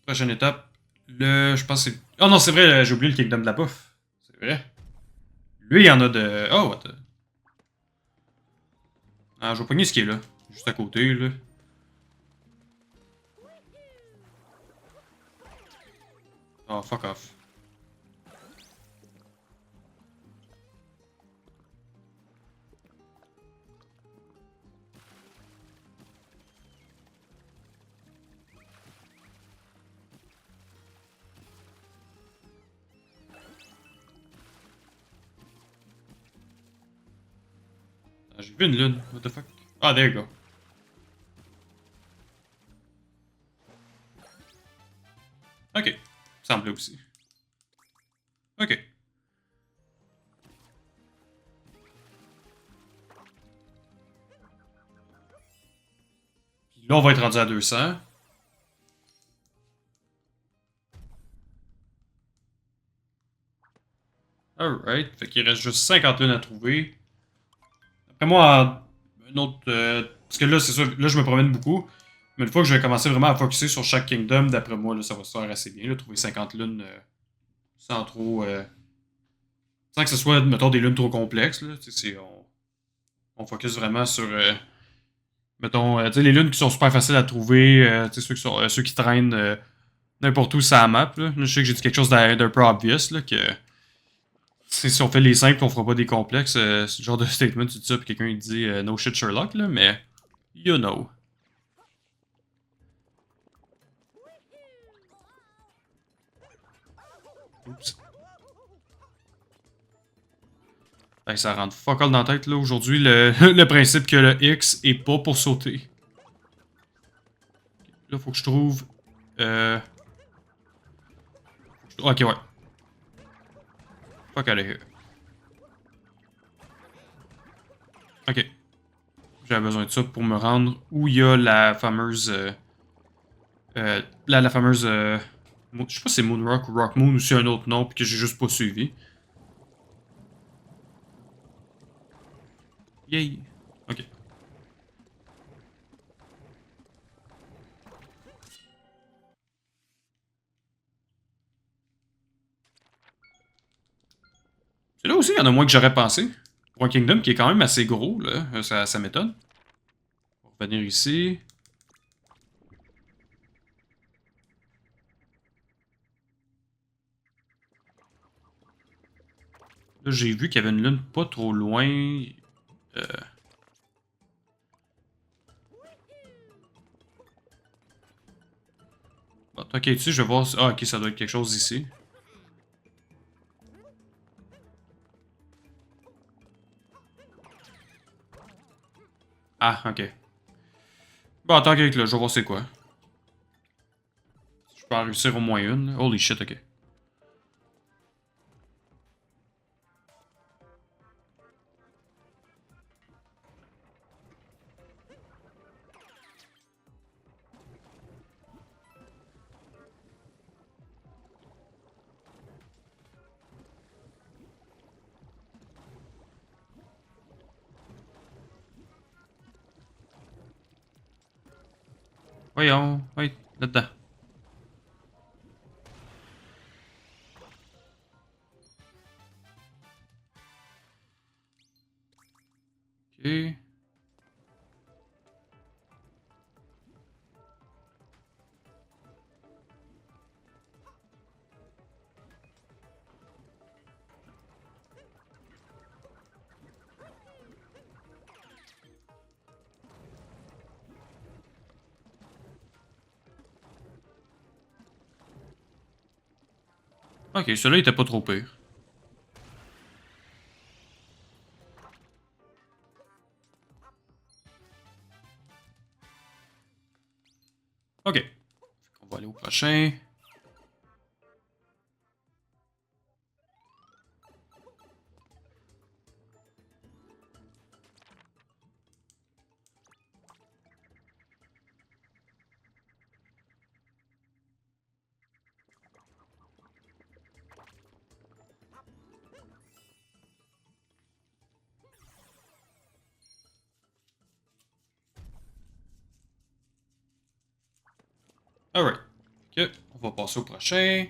Prochaine étape. Je pense que c'est. Oh non, c'est vrai, j'ai oublié le Kingdom de la bouffe. C'est vrai. Lui, il y en a de. Oh, what the... Ah, je vais pogner ce qui est là. Juste à côté, là. Oh, fuck off. Ah, j'ai vu une lune. What the fuck? Ah, there you go. Ok. Semblait aussi. Ok. Puis là, on va être rendu à 200. Alright. Fait qu'il reste juste 50 lunes à trouver. Après moi, un autre. Parce que là, c'est sûr, là, je me promène beaucoup. Mais une fois que je vais commencer vraiment à focuser sur chaque kingdom, d'après moi, là, ça va se faire assez bien. Là, trouver 50 lunes sans trop. Sans que ce soit, mettons, des lunes trop complexes. Là, on focus vraiment sur. Mettons, tu sais, les lunes qui sont super faciles à trouver. Tu sais, ceux qui traînent n'importe où sur la map. Là. Je sais que j'ai dit quelque chose d'un peu obvious. Là, que si on fait les simples, on fera pas des complexes. C'est le genre de statement, tu dis ça, puis quelqu'un il dit no shit Sherlock, là, mais you know. Oups. Hey, ça rentre fuck all dans la tête, là, aujourd'hui, le principe que le X est pas pour sauter. Là, faut que je trouve... Euh... Ok, ouais. Fuck out of here. Ok. J'avais besoin de ça pour me rendre où il y a la fameuse... la fameuse... je sais pas si c'est Moonrock ou Rock Moon ou si c'est un autre nom, puis que j'ai juste pas suivi. Yay! Ok. C'est là aussi, il y en a moins que j'aurais pensé. Pour un Kingdom qui est quand même assez gros, là. Ça m'étonne. On va revenir ici. Là, j'ai vu qu'il y avait une lune pas trop loin. Bon, ok, ici, je vais voir. Ah, ok, ça doit être quelque chose ici. Ah, ok. Bon, attends, ok, là, je vais voir c'est quoi. Je peux en réussir au moins une. Là. Holy shit, ok. Voyons, oui, là-dedans. Ok. Ok, celui-là, il était pas trop pire. Ok. On va aller au prochain. Alright. Ok, on va passer au prochain.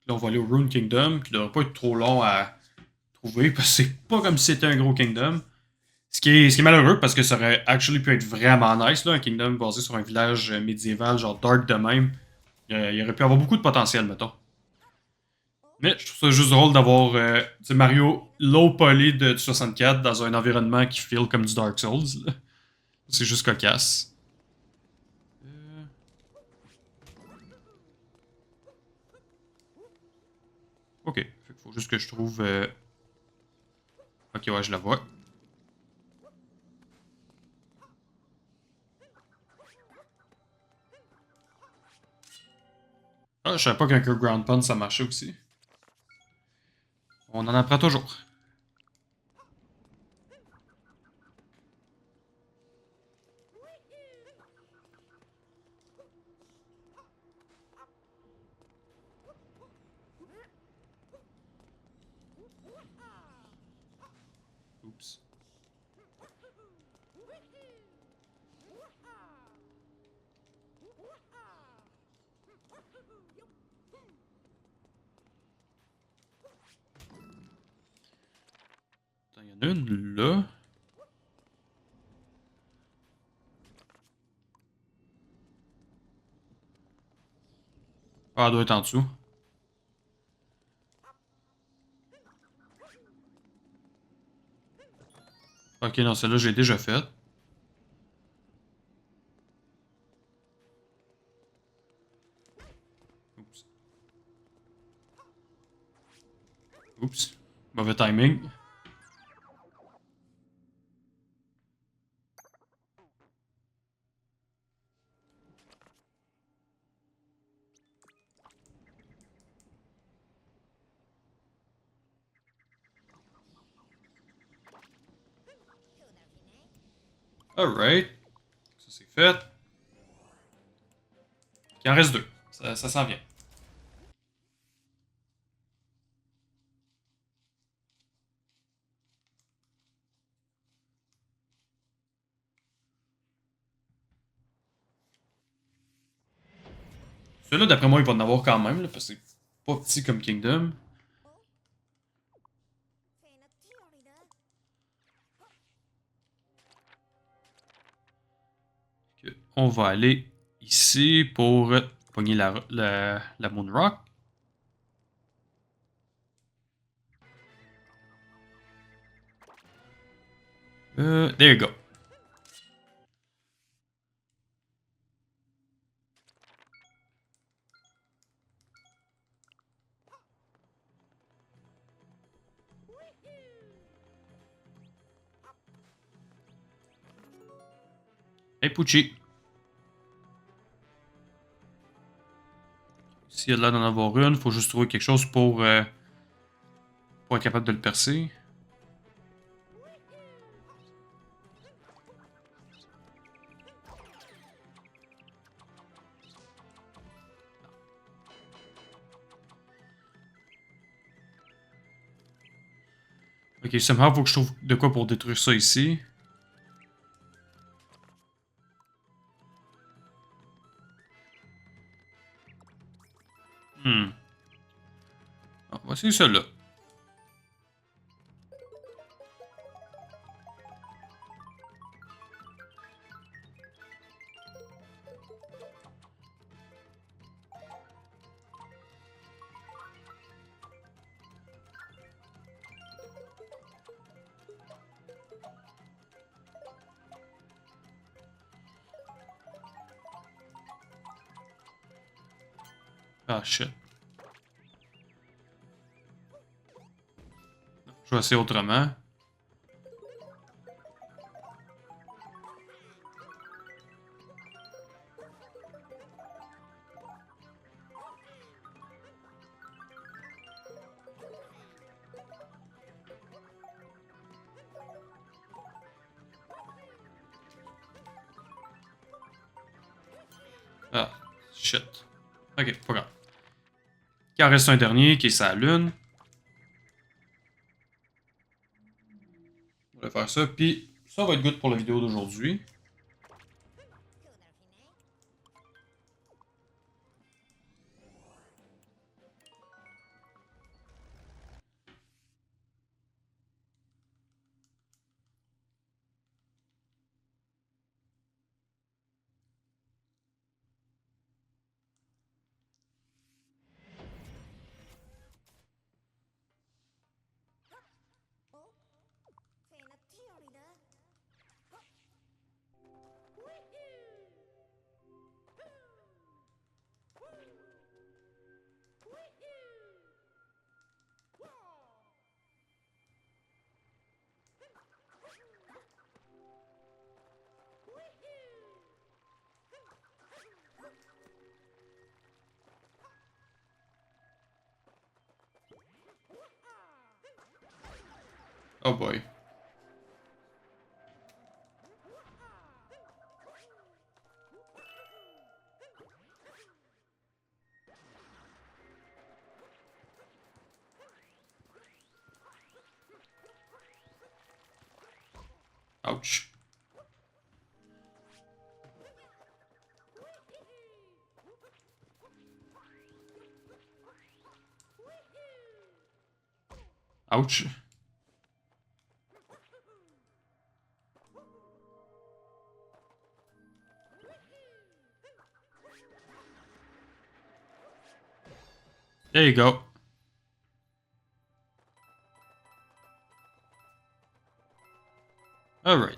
Là, on va aller au Rune Kingdom, qui devrait pas être trop long à trouver, parce que c'est pas comme si c'était un gros Kingdom. Ce qui est malheureux, parce que ça aurait actually pu être vraiment nice, là, un Kingdom basé sur un village médiéval, genre dark de même. Il aurait pu avoir beaucoup de potentiel, mettons. Mais je trouve ça juste drôle d'avoir Mario low poly de 64 dans un environnement qui feel comme du Dark Souls. C'est juste cocasse. Euh, Ok, il faut juste que je trouve. Ok, ouais, je la vois. Ah, je savais pas qu'un Ground Pound ça marchait aussi. On en apprend toujours. Oups. Attends, il y en a une là. Ah, elle doit être en dessous. Ok, non, celle-là, j'ai déjà faite. Oups. Oups. Mauvais timing. Alright. Ça, c'est fait. Il en reste deux. Ça s'en vient. Celui-là, d'après moi, il va en avoir quand même, là, parce que c'est pas petit comme Kingdom. On va aller ici pour pogner la Moon Rock. There you go. Hey Pucci. S'il y a de l'air d'en avoir une, faut juste trouver quelque chose pour être capable de le percer. Ok, somehow, faut que je trouve de quoi pour détruire ça ici. Hmm. Ah, voici celui-là. Ah shit. Je vais essayer autrement. Ah, shit. Ok, pas grave. Il en reste un dernier qui est sa lune. On va faire ça, puis ça va être good pour la vidéo d'aujourd'hui. Oh boy. Ouch. Ouch. There you go. Alright.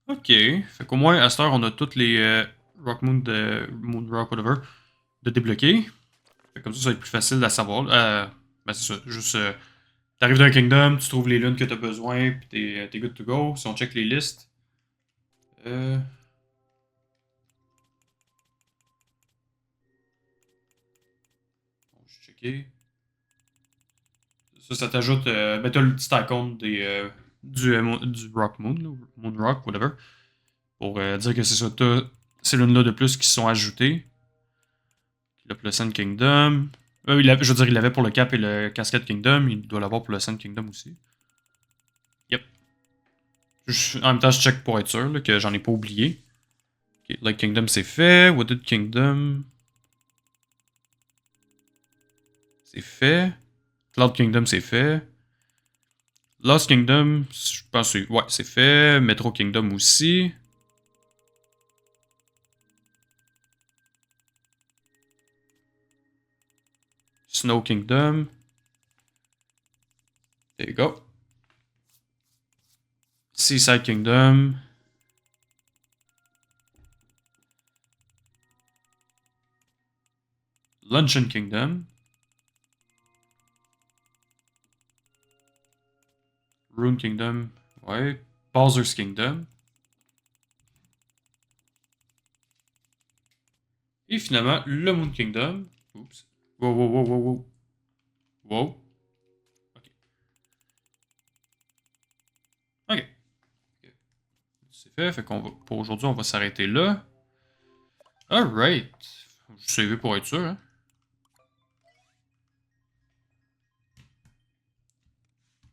Ok. Fait qu'au moins, à cette heure, on a toutes les Rock Moon de Moon Rock, whatever, de débloquer. Fait que comme ça va être plus facile à savoir. Ben c'est ça. Juste, t'arrives d'un kingdom, tu trouves les lunes que t'as besoin, puis t'es good to go. Si on check les listes. Euh... Bon, je vais checker. Ça t'ajoute. Ben, t'as le petit icône du Rock Moon, là, Moon Rock, whatever. Pour dire que c'est ça, t'as ces lunes-là de plus qui sont ajoutées. Le Pleasant Kingdom. Je veux dire, il l'avait pour le Cap et le Cascade Kingdom. Il doit l'avoir pour le Sand Kingdom aussi. Yep. En même temps, je check pour être sûr là, que j'en ai pas oublié. Ok, Light Kingdom, c'est fait. Wooded Kingdom. C'est fait. Cloud Kingdom, c'est fait. Lost Kingdom, je pense que ouais, c'est fait. Metro Kingdom aussi. Snow Kingdom. There you go. Seaside Kingdom. Luncheon Kingdom. Rune Kingdom. Ouais. Bowser's Kingdom. Et finalement, le Moon Kingdom. Oups. Wow, wow, wow, wow, wow. Wow. Ok. Ok. C'est fait. Fait qu'on va, pour aujourd'hui, on va s'arrêter là. Alright. Je savais pour être sûr, hein.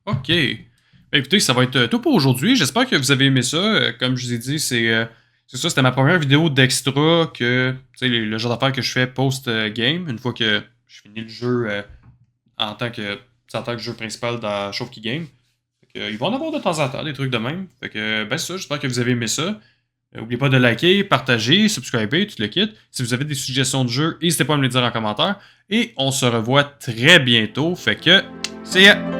Ok. Ben, écoutez, ça va être tout pour aujourd'hui. J'espère que vous avez aimé ça. Comme je vous ai dit, c'est ça, c'était ma première vidéo d'extra que, tu sais, le genre d'affaires que je fais post-game, une fois que je finis le jeu en tant que jeu principal dans Show-Key Game. Fait que, ils vont en avoir de temps en temps, des trucs de même. Fait que, ben c'est ça, j'espère que vous avez aimé ça. N'oubliez pas de liker, partager, subscriber, tout le kit. Si vous avez des suggestions de jeux, n'hésitez pas à me les dire en commentaire. Et on se revoit très bientôt. Fait que, see ya!